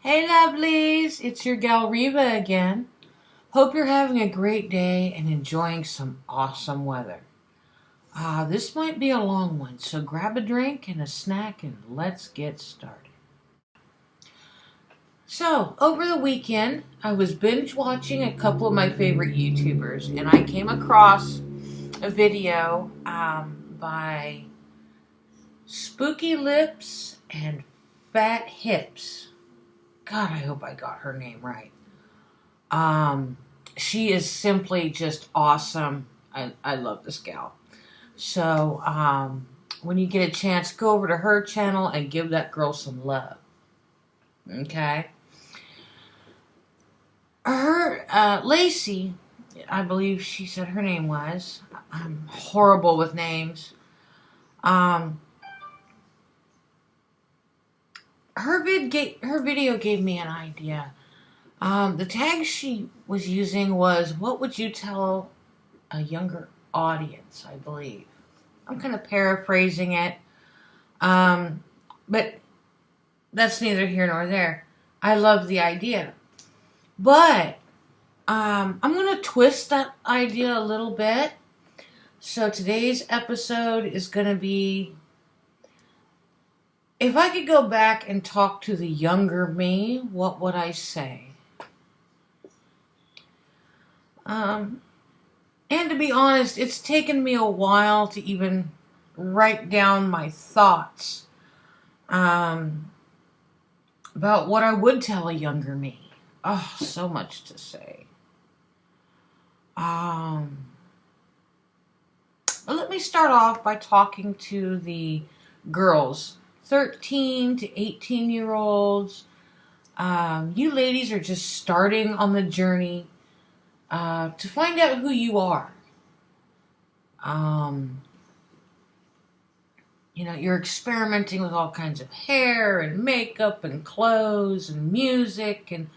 Hey lovelies, it's your gal Reva again. Hope you're having a great day and enjoying some awesome weather. This might be a long one, so grab a drink and a snack and let's get started. So, over the weekend, I was binge watching a couple of my favorite YouTubers and I came across a video by Spooky Lips and Fat Hips. God, I hope I got her name right. Um, she is simply just awesome. I love this gal. So, when you get a chance, go over to her channel and give that girl some love. Okay? Lacey, I believe she said her name was. I'm horrible with names. Um, her video gave me an idea. The tag she was using was, "What would you tell a younger audience?" I believe. I'm kind of paraphrasing it. But that's neither here nor there. I love the idea. But I'm going to twist that idea a little bit. So today's episode is going to be, if I could go back and talk to the younger me, what would I say? And to be honest, it's taken me a while to even write down my thoughts about what I would tell a younger me. Oh, so much to say. Let me start off by talking to the girls, 13 to 18-year-olds. You ladies are just starting on the journey to find out who you are. You're experimenting with all kinds of hair and makeup and clothes and music, and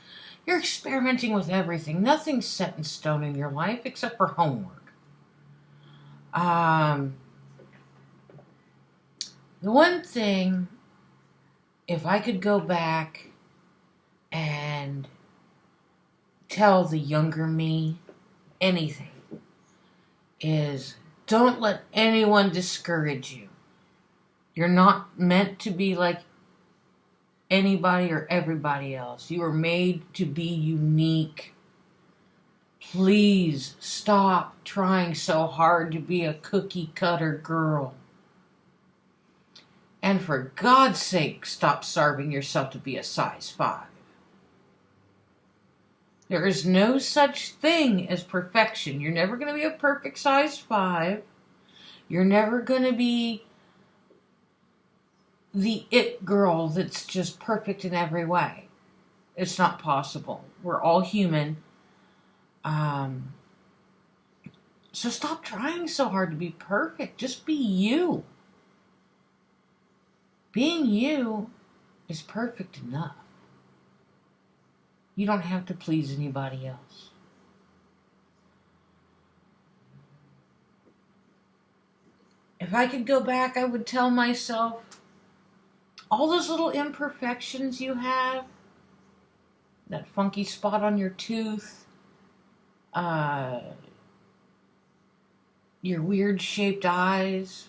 you're experimenting with everything. Nothing's set in stone in your life except for homework. The one thing, if I could go back and tell the younger me anything, is don't let anyone discourage you. You're not meant to be like anybody or everybody else. You were made to be unique. Please stop trying so hard to be a cookie cutter girl. And for God's sake, stop starving yourself to be a size 5. There is no such thing as perfection. You're never going to be a perfect size 5. You're never going to be the it girl that's just perfect in every way. It's not possible. We're all human. So stop trying so hard to be perfect. Just be you. Being you is perfect enough. You don't have to please anybody else. If I could go back, I would tell myself, all those little imperfections you have, that funky spot on your tooth, your weird shaped eyes,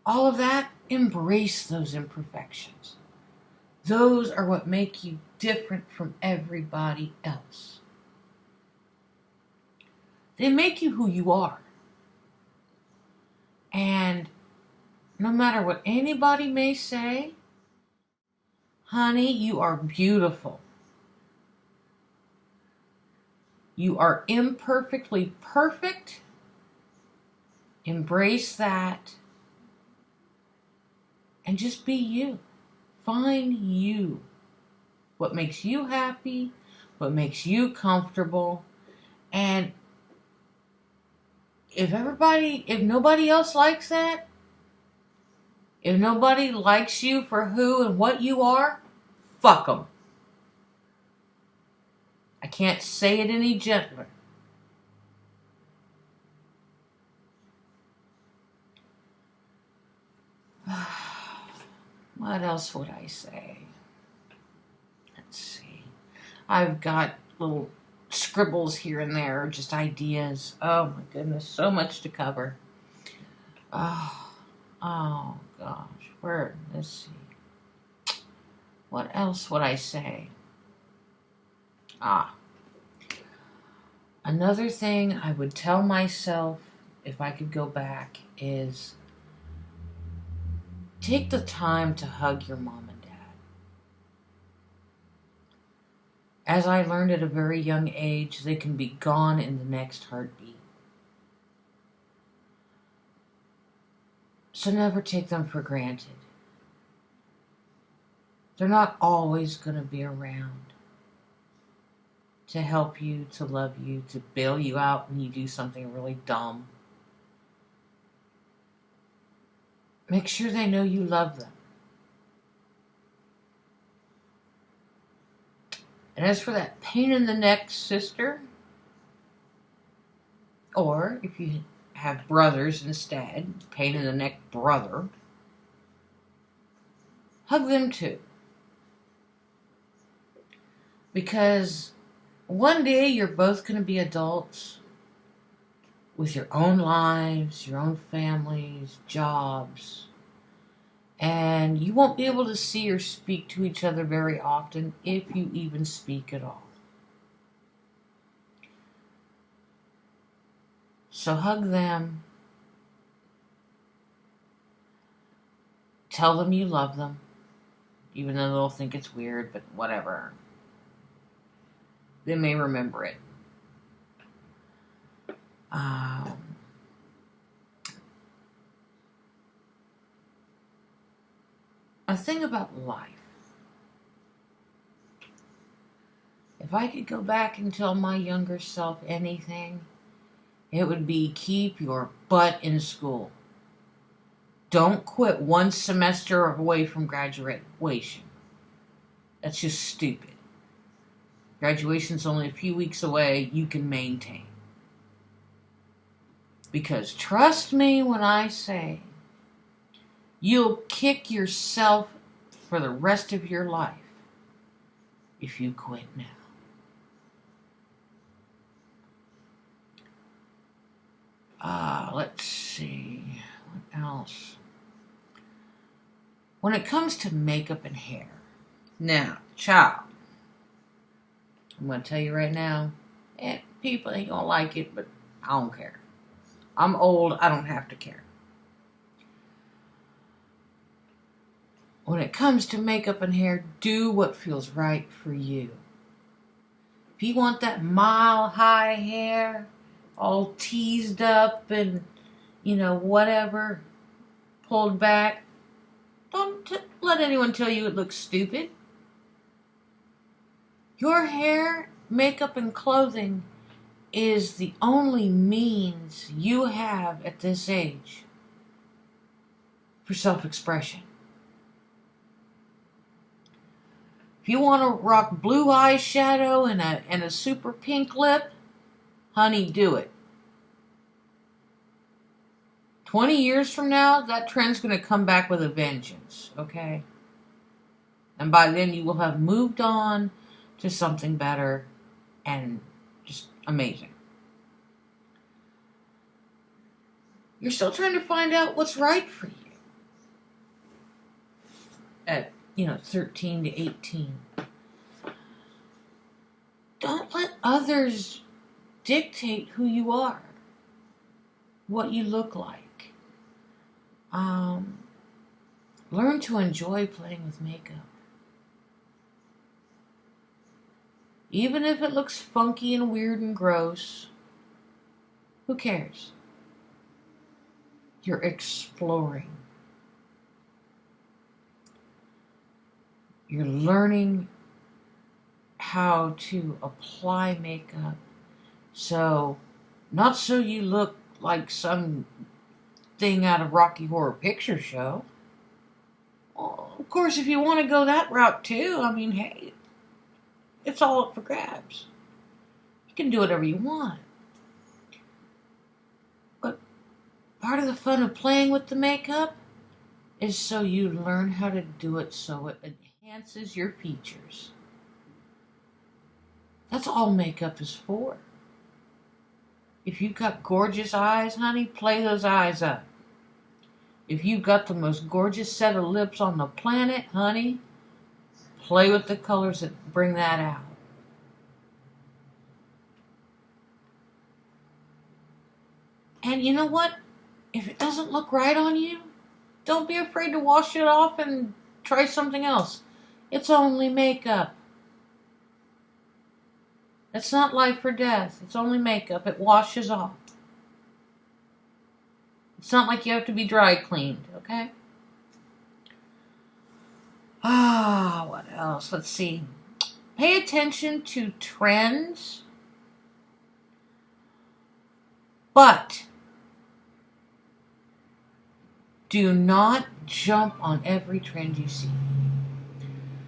all of that, embrace those imperfections. Those are what make you different from everybody else. They make you who you are. And no matter what anybody may say, honey, you are beautiful. You are imperfectly perfect. Embrace that. And just be you. Find you. What makes you happy, what makes you comfortable. And if nobody else likes that, if nobody likes you for who and what you are, fuck them. I can't say it any gentler. What else would I say? let's see. I've got little scribbles here and there, just ideas. Oh my goodness, so much to cover. Oh, oh gosh, let's see. What else would I say? Another thing I would tell myself if I could go back is take the time to hug your mom and dad. As I learned at a very young age, they can be gone in the next heartbeat. So never take them for granted. They're not always going to be around to help you, to love you, to bail you out when you do something really dumb. Make sure they know you love them. And as for that pain in the neck sister, or if you have brothers instead, pain in the neck brother, hug them too. Because one day you're both going to be adults with your own lives, your own families, jobs, and you won't be able to see or speak to each other very often, if you even speak at all. So hug them. Tell them you love them, even though they'll think it's weird, but whatever. They may remember it. A thing about life. If I could go back and tell my younger self anything, it would be keep your butt in school. Don't quit one semester away from graduation. That's just stupid. Graduation's only a few weeks away. You can maintain. Because trust me when I say, you'll kick yourself for the rest of your life if you quit now. Let's see. What else? When it comes to makeup and hair. Now, child. I'm going to tell you right now, people ain't going to like it, but I don't care. I'm old, I don't have to care. When it comes to makeup and hair, do what feels right for you. If you want that mile-high hair, all teased up and, whatever, pulled back, don't let anyone tell you it looks stupid. Your hair, makeup, and clothing is the only means you have at this age for self-expression. If you want to rock blue eyeshadow and a super pink lip, honey, do it. 20 years from now, that trend's going to come back with a vengeance, okay? And by then you will have moved on to something better and just amazing. You're still trying to find out what's right for you at 13 to 18. Don't let others dictate who you are, what you look like. Learn to enjoy playing with makeup. Even if it looks funky and weird and gross, who cares? You're exploring. You're learning how to apply makeup not so you look like some thing out of Rocky Horror Picture Show. Well, of course, if you want to go that route too, hey, it's all up for grabs. You can do whatever you want. But part of the fun of playing with the makeup is so you learn how to do it so it enhances your features. That's all makeup is for. If you've got gorgeous eyes, honey, play those eyes up. If you've got the most gorgeous set of lips on the planet, honey, play with the colors that bring that out. And you know what? If it doesn't look right on you, don't be afraid to wash it off and try something else. It's only makeup. It's not life or death. It's only makeup. It washes off. It's not like you have to be dry cleaned, okay? What else? Let's see. Pay attention to trends, but do not jump on every trend you see.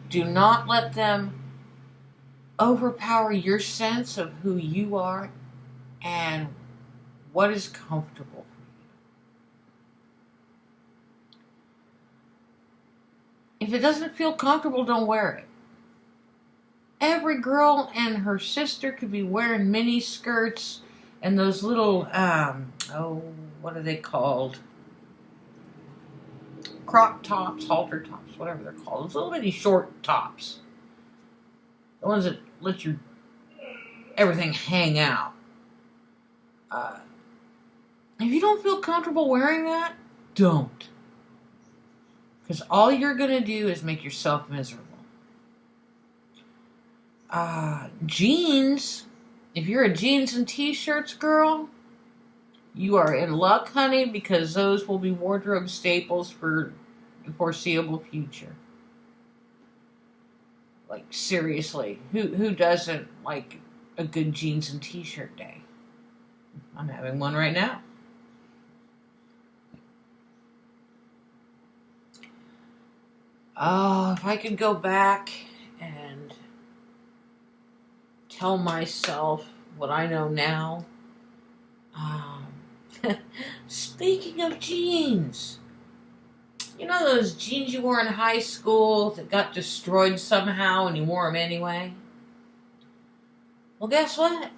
Do not let them overpower your sense of who you are and what is comfortable for you. If it doesn't feel comfortable, don't wear it. Every girl and her sister could be wearing mini skirts and those little, what are they called? Crop tops, halter tops, whatever they're called. Those little bitty short tops. The ones that let your everything hang out. If you don't feel comfortable wearing that, don't. Because all you're going to do is make yourself miserable. Jeans. If you're a jeans and t-shirts girl, you are in luck, honey, because those will be wardrobe staples for the foreseeable future. Like, seriously, who doesn't like a good jeans and t-shirt day? I'm having one right now. Oh, if I could go back and tell myself what I know now. Speaking of jeans, you know those jeans you wore in high school that got destroyed somehow and you wore them anyway? Well, guess what?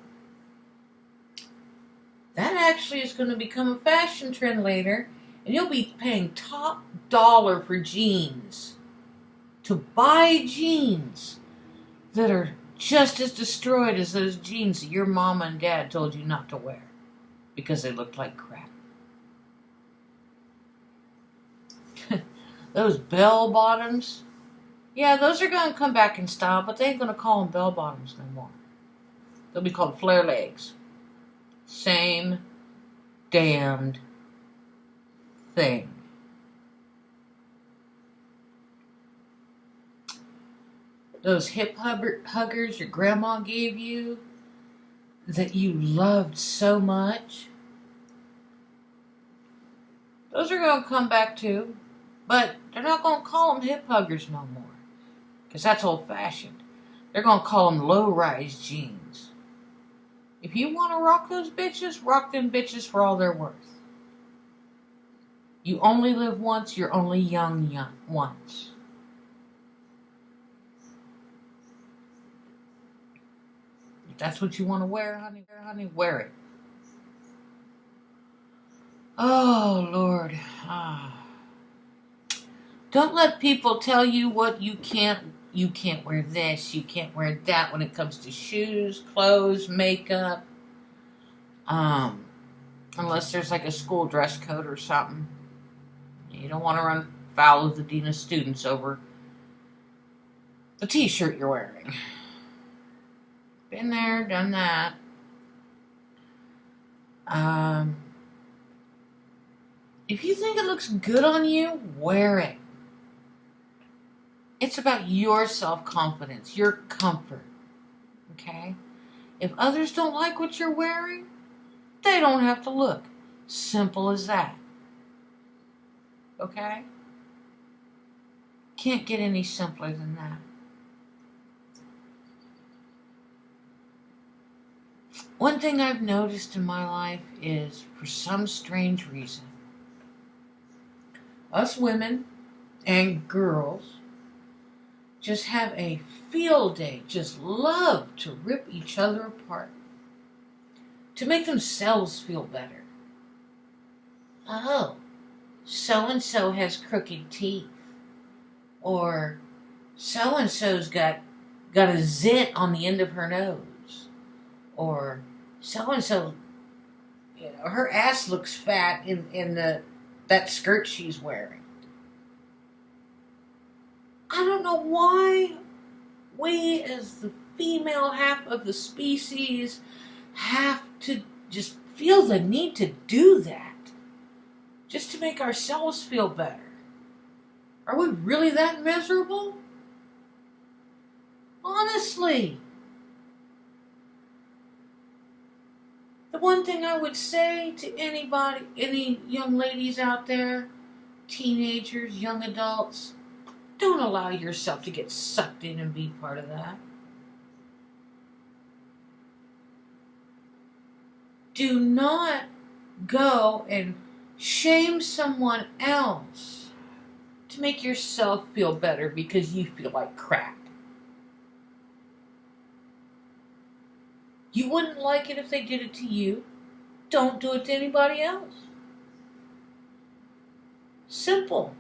That actually is going to become a fashion trend later, and you'll be paying top dollar for jeans. To buy jeans that are just as destroyed as those jeans that your mama and dad told you not to wear because they looked like crap. Those bell bottoms, yeah, those are going to come back in style, but they ain't going to call them bell bottoms no more. They'll be called flare legs. Same damned thing. Those hip huggers your grandma gave you that you loved so much, those are going to come back too. But they're not going to call them hip huggers no more, because that's old fashioned. They're going to call them low-rise jeans. If you want to rock those bitches, rock them bitches for all they're worth. You only live once, you're only young once. If that's what you want to wear, honey, wear it. Oh, Lord. Don't let people tell you what you can't wear this, you can't wear that when it comes to shoes, clothes, makeup. Unless there's like a school dress code or something. You don't want to run foul of the dean of students over the t-shirt you're wearing. Been there, done that. If you think it looks good on you, wear it. It's about your self-confidence, your comfort, okay? If others don't like what you're wearing, they don't have to look. Simple as that, okay? Can't get any simpler than that. One thing I've noticed in my life is, for some strange reason, us women and girls just have a field day, just love to rip each other apart, to make themselves feel better. Oh, so-and-so has crooked teeth. Or so-and-so's got a zit on the end of her nose. Or so-and-so, her ass looks fat in that skirt she's wearing. I don't know why we as the female half of the species have to just feel the need to do that. Just to make ourselves feel better. Are we really that miserable? Honestly. The one thing I would say to anybody, any young ladies out there, teenagers, young adults, don't allow yourself to get sucked in and be part of that. Do not go and shame someone else to make yourself feel better because you feel like crap. You wouldn't like it if they did it to you. Don't do it to anybody else. Simple.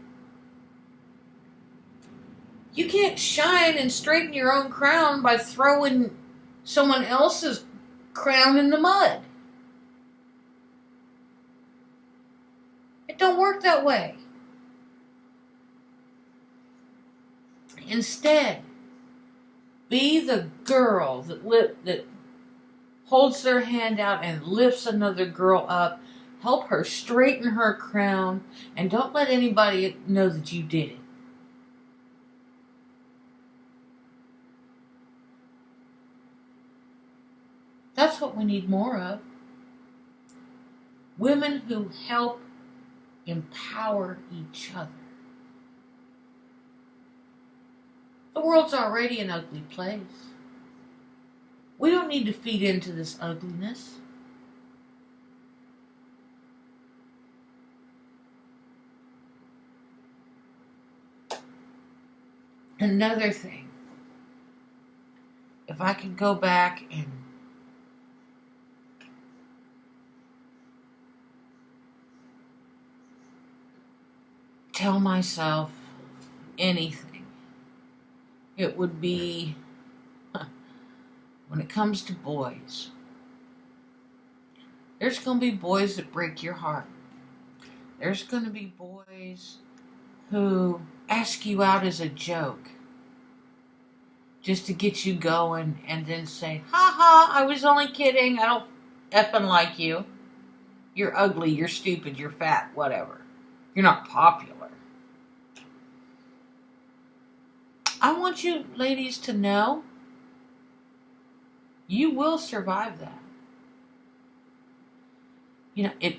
You can't shine and straighten your own crown by throwing someone else's crown in the mud. It don't work that way. Instead, be the girl that holds their hand out and lifts another girl up. Help her straighten her crown, and don't let anybody know that you did it. That's what we need more of. Women who help empower each other. The world's already an ugly place. We don't need to feed into this ugliness. Another thing, if I could go back and tell myself anything, it would be, when it comes to boys, there's going to be boys that break your heart. There's going to be boys who ask you out as a joke just to get you going and then say, ha ha, I was only kidding, I don't effing like you. You're ugly, you're stupid, you're fat, whatever. You're not popular. I want you ladies to know you will survive that. It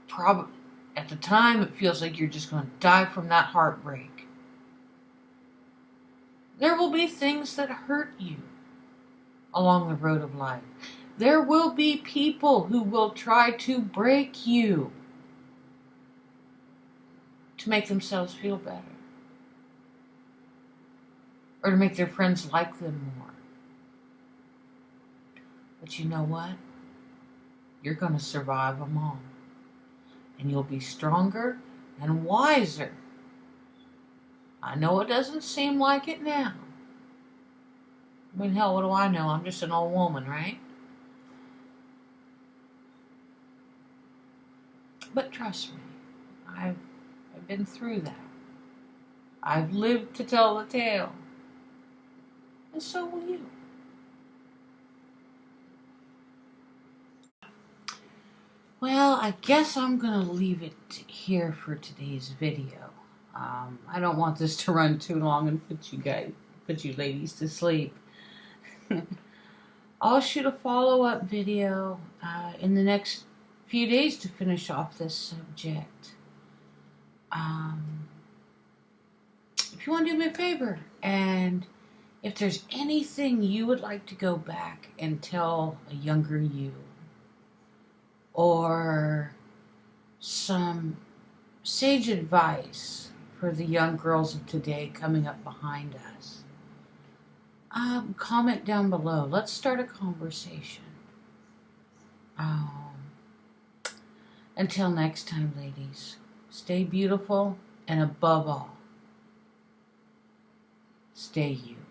probably, at the time, it feels like you're just going to die from that heartbreak. There will be things that hurt you along the road of life. There will be people who will try to break you to make themselves feel better. Or to make their friends like them more. But you know what? You're going to survive them all. And you'll be stronger and wiser. I know it doesn't seem like it now. I mean, hell, what do I know? I'm just an old woman, right? But trust me, I've been through that. I've lived to tell the tale. And so will you. Well, I guess I'm going to leave it here for today's video. I don't want this to run too long and put you ladies to sleep. I'll shoot a follow-up video in the next few days to finish off this subject. If you want to do me a favor, and if there's anything you would like to go back and tell a younger you, or some sage advice for the young girls of today coming up behind us, comment down below. Let's start a conversation. Until next time, ladies, stay beautiful, and above all, stay you.